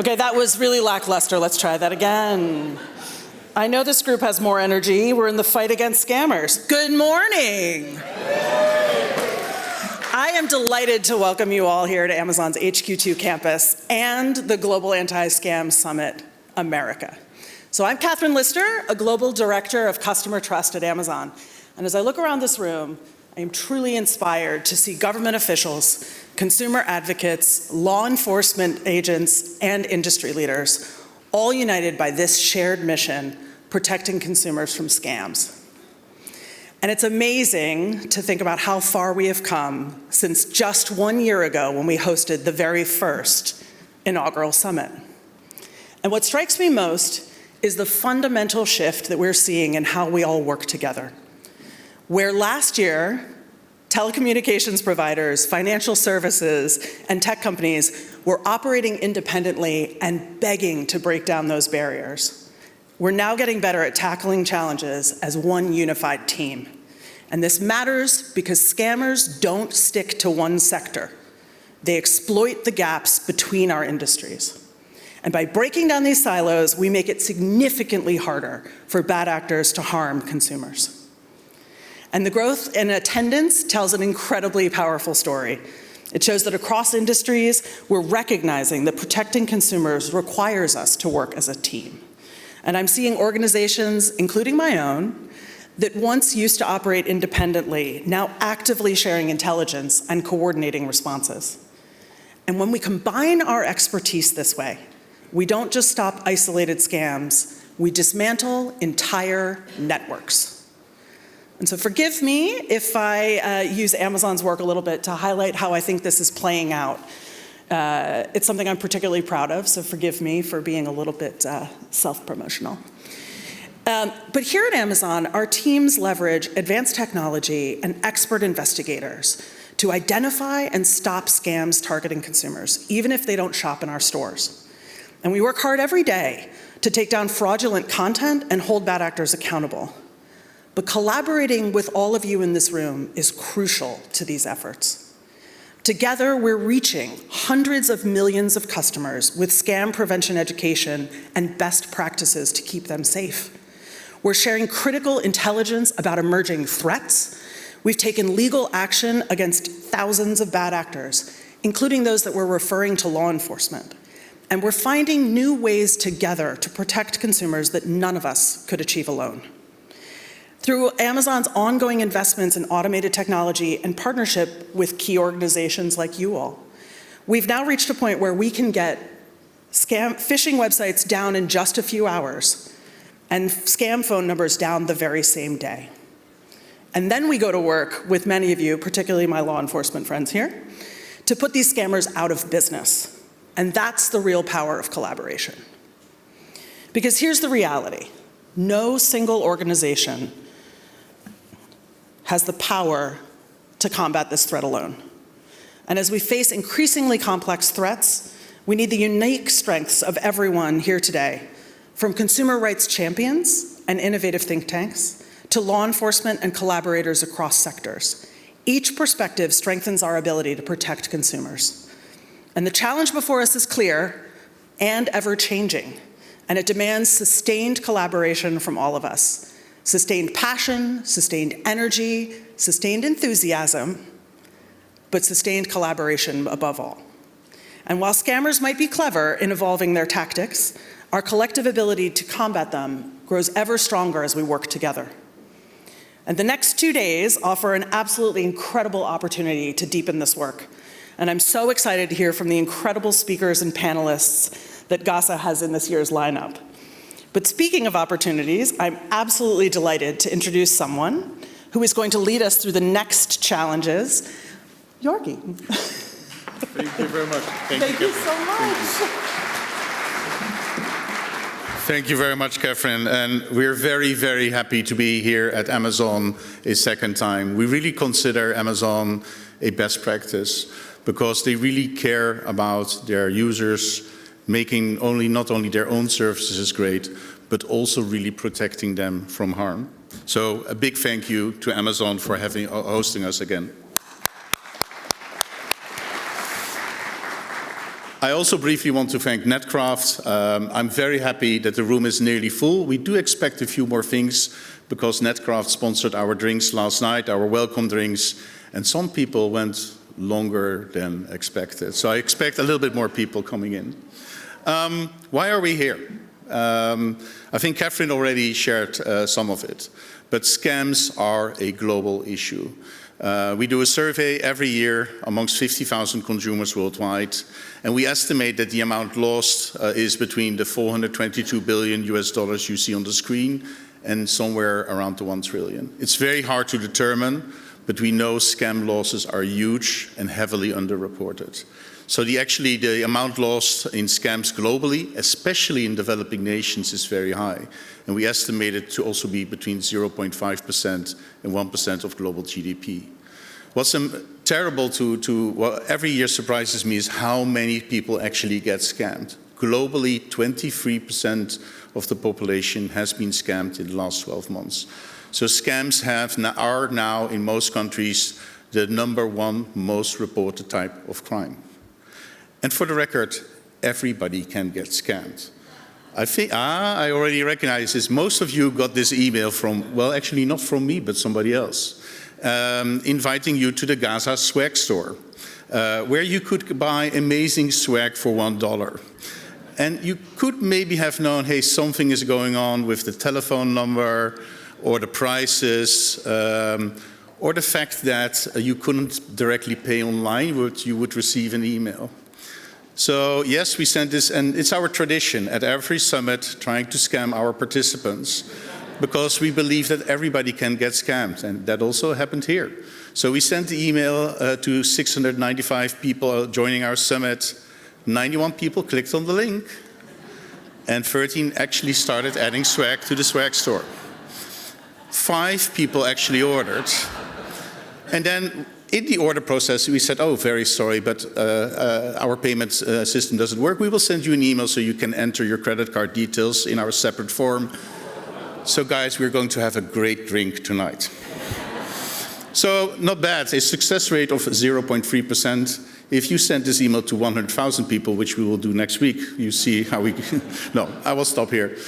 Okay, that was really lackluster. Let's try that again. I know this group has more energy. We're in the fight against scammers. Good morning. I am delighted to welcome you all here to Amazon's HQ2 campus and the Global Anti-Scam Summit, America. So I'm Catherine Lister, a Global Director of Customer Trust at Amazon. And as I look around this room, I am truly inspired to see government officials, consumer advocates, law enforcement agents, and industry leaders, all united by this shared mission, protecting consumers from scams. And it's amazing to think about how far we have come since just 1 year ago when we hosted the very first inaugural summit. And what strikes me most is the fundamental shift that we're seeing in how we all work together. Where last year, telecommunications providers, financial services, and tech companies were operating independently and begging to break down those barriers, we're now getting better at tackling challenges as one unified team. And this matters because scammers don't stick to one sector. They exploit the gaps between our industries. And by breaking down these silos, we make it significantly harder for bad actors to harm consumers. And the growth in attendance tells an incredibly powerful story. It shows that across industries, we're recognizing that protecting consumers requires us to work as a team. And I'm seeing organizations, including my own, that once used to operate independently, now actively sharing intelligence and coordinating responses. And when we combine our expertise this way, we don't just stop isolated scams, we dismantle entire networks. And so forgive me if I use Amazon's work a little bit to highlight how I think this is playing out. It's something I'm particularly proud of, so forgive me for being a little bit self-promotional. But here at Amazon, our teams leverage advanced technology and expert investigators to identify and stop scams targeting consumers, even if they don't shop in our stores. And we work hard every day to take down fraudulent content and hold bad actors accountable. But collaborating with all of you in this room is crucial to these efforts. Together, we're reaching hundreds of millions of customers with scam prevention education and best practices to keep them safe. We're sharing critical intelligence about emerging threats. We've taken legal action against thousands of bad actors, including those that we're referring to law enforcement. And we're finding new ways together to protect consumers that none of us could achieve alone. Through Amazon's ongoing investments in automated technology and partnership with key organizations like you all, we've now reached a point where we can get phishing websites down in just a few hours and scam phone numbers down the very same day. And then we go to work with many of you, particularly my law enforcement friends here, to put these scammers out of business. And that's the real power of collaboration. Because here's the reality. No single organization has the power to combat this threat alone. And as we face increasingly complex threats, we need the unique strengths of everyone here today, from consumer rights champions and innovative think tanks, to law enforcement and collaborators across sectors. Each perspective strengthens our ability to protect consumers. And the challenge before us is clear and ever-changing, and it demands sustained collaboration from all of us. Sustained passion, sustained energy, sustained enthusiasm, but sustained collaboration above all. And while scammers might be clever in evolving their tactics, our collective ability to combat them grows ever stronger as we work together. And the next 2 days offer an absolutely incredible opportunity to deepen this work. And I'm so excited to hear from the incredible speakers and panelists that GASA has in this year's lineup. But speaking of opportunities, I'm absolutely delighted to introduce someone who is going to lead us through the next challenges. Jorij. Thank you very much. Thank you so much. Thank you very much, Catherine. And we're very, very happy to be here at Amazon a second time. We really consider Amazon a best practice because they really care about their users, making not only their own services great, but also really protecting them from harm. So a big thank you to Amazon for hosting us again. I also briefly want to thank Netcraft. I'm very happy that the room is nearly full. We do expect a few more things because Netcraft sponsored our drinks last night, our welcome drinks, and some people went longer than expected. So I expect a little bit more people coming in. Why are we here? I think Catherine already shared some of it, but scams are a global issue. We do a survey every year amongst 50,000 consumers worldwide, and we estimate that the amount lost is between the $422 billion US you see on the screen and somewhere around the 1 trillion. It's very hard to determine, but we know scam losses are huge and heavily underreported. So the amount lost in scams globally, especially in developing nations, is very high. And we estimate it to also be between 0.5% and 1% of global GDP. What's terrible what every year surprises me is how many people actually get scammed. Globally, 23% of the population has been scammed in the last 12 months. So scams are now, in most countries, the #1 most reported type of crime. And for the record, everybody can get scammed. I already recognize this. Most of you got this email from, well, actually not from me, but somebody else, inviting you to the Gaza swag store, where you could buy amazing swag for $1. And you could maybe have known, hey, something is going on with the telephone number, or the prices, or the fact that you couldn't directly pay online, but you would receive an email. So yes, we sent this, and it's our tradition at every summit trying to scam our participants, because we believe that everybody can get scammed, and that also happened here. So we sent the email to 695 people joining our summit. 91 people clicked on the link, and 13 actually started adding swag to the swag store. 5 people actually ordered, and then in the order process, we said, oh, very sorry, but our payment system doesn't work. We will send you an email so you can enter your credit card details in our separate form. So guys, we're going to have a great drink tonight. So not bad, a success rate of 0.3%. If you send this email to 100,000 people, which we will do next week, you see how we, no, I will stop here.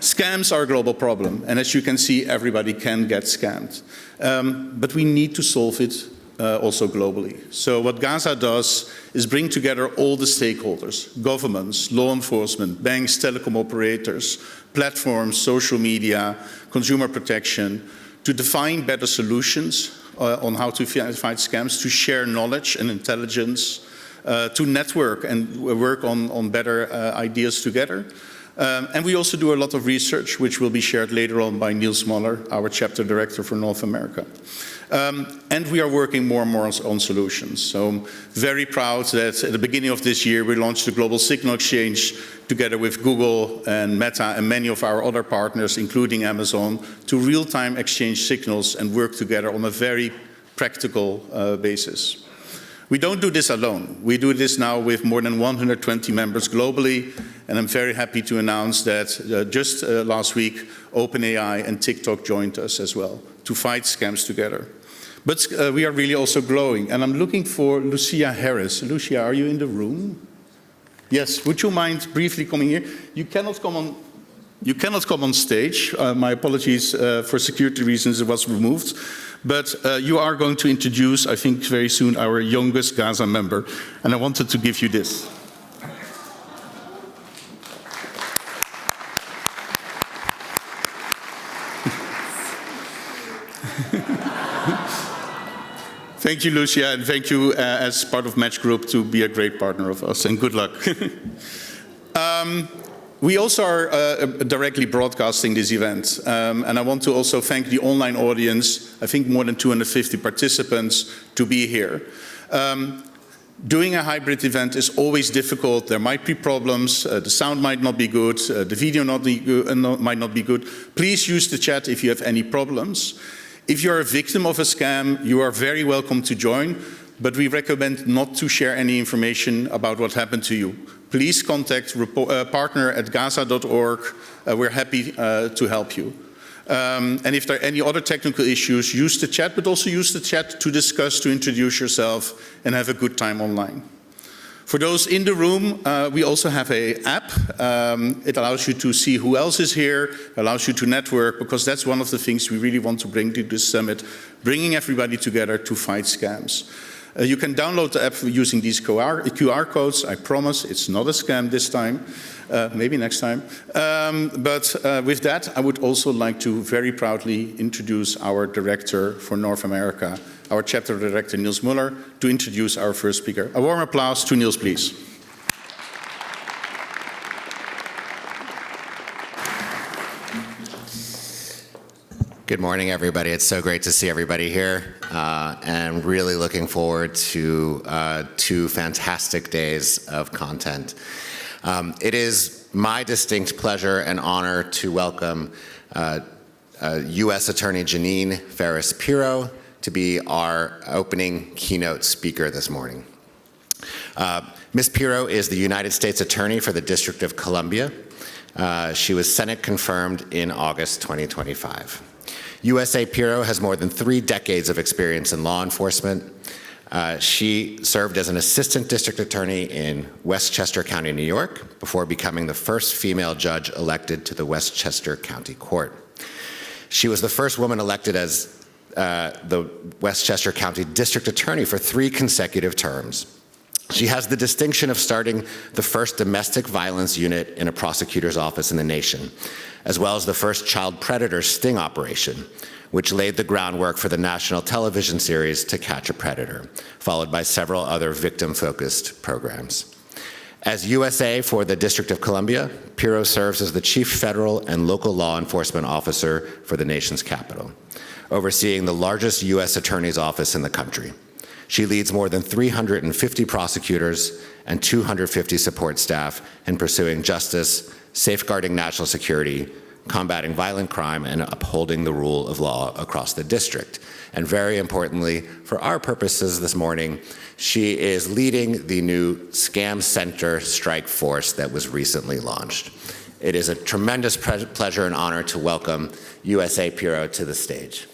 Scams are a global problem, and as you can see, everybody can get scammed. But we need to solve it also globally. So what Gaza does is bring together all the stakeholders, governments, law enforcement, banks, telecom operators, platforms, social media, consumer protection, to define better solutions on how to fight scams, to share knowledge and intelligence, to network and work on better ideas together. And we also do a lot of research, which will be shared later on by Niels Moller, our chapter director for North America. And we are working more and more on solutions. So I'm very proud that at the beginning of this year, we launched the Global Signal Exchange together with Google and Meta and many of our other partners, including Amazon, to real-time exchange signals and work together on a very practical basis. We don't do this alone. We do this now with more than 120 members globally, and I'm very happy to announce that just last week, OpenAI and TikTok joined us as well to fight scams together. But we are really also growing, and I'm looking for Lucia Harris. Lucia, are you in the room? Yes, would you mind briefly coming here? You cannot come on stage. My apologies, for security reasons it was removed. But you are going to introduce, I think very soon, our youngest Gaza member. And I wanted to give you this. Thank you, Lucia, and thank you as part of Match Group to be a great partner of us, and good luck. We also are directly broadcasting this event, and I want to also thank the online audience, I think more than 250 participants, to be here. Doing a hybrid event is always difficult. There might be problems, the sound might not be good, the video might not be good. Please use the chat if you have any problems. If you're a victim of a scam, you are very welcome to join, but we recommend not to share any information about what happened to you. Please contact partner@gaza.org. We're happy to help you. And if there are any other technical issues, use the chat, but also use the chat to discuss, to introduce yourself, and have a good time online. For those in the room, we also have an app. It allows you to see who else is here, allows you to network, because that's one of the things we really want to bring to this summit, bringing everybody together to fight scams. You can download the app using these QR codes. I promise it's not a scam this time, maybe next time. But with that, I would also like to very proudly introduce our director for North America, our chapter director, Niels Muller, to introduce our first speaker. A warm applause to Niels, please. Good morning, everybody. It's so great to see everybody here, and really looking forward to 2 fantastic days of content. It is my distinct pleasure and honor to welcome U.S. Attorney Jeanine Ferris-Pirro to be our opening keynote speaker this morning. Ms. Pirro is the United States Attorney for the District of Columbia. She was Senate confirmed in August 2025. USA Pirro has more than 3 decades of experience in law enforcement. She served as an assistant district attorney in Westchester County, New York, before becoming the first female judge elected to the Westchester County Court. She was the first woman elected as the Westchester County District Attorney for 3 consecutive terms. She has the distinction of starting the first domestic violence unit in a prosecutor's office in the nation, as well as the first child predator sting operation, which laid the groundwork for the national television series To Catch a Predator, followed by several other victim-focused programs. As USA for the District of Columbia, Pirro serves as the chief federal and local law enforcement officer for the nation's capital, overseeing the largest U.S. attorney's office in the country. She leads more than 350 prosecutors and 250 support staff in pursuing justice, safeguarding national security, combating violent crime, and upholding the rule of law across the district. And very importantly, for our purposes this morning, she is leading the new Scam Center Strike Force that was recently launched. It is a tremendous pleasure and honor to welcome USA Pirro to the stage.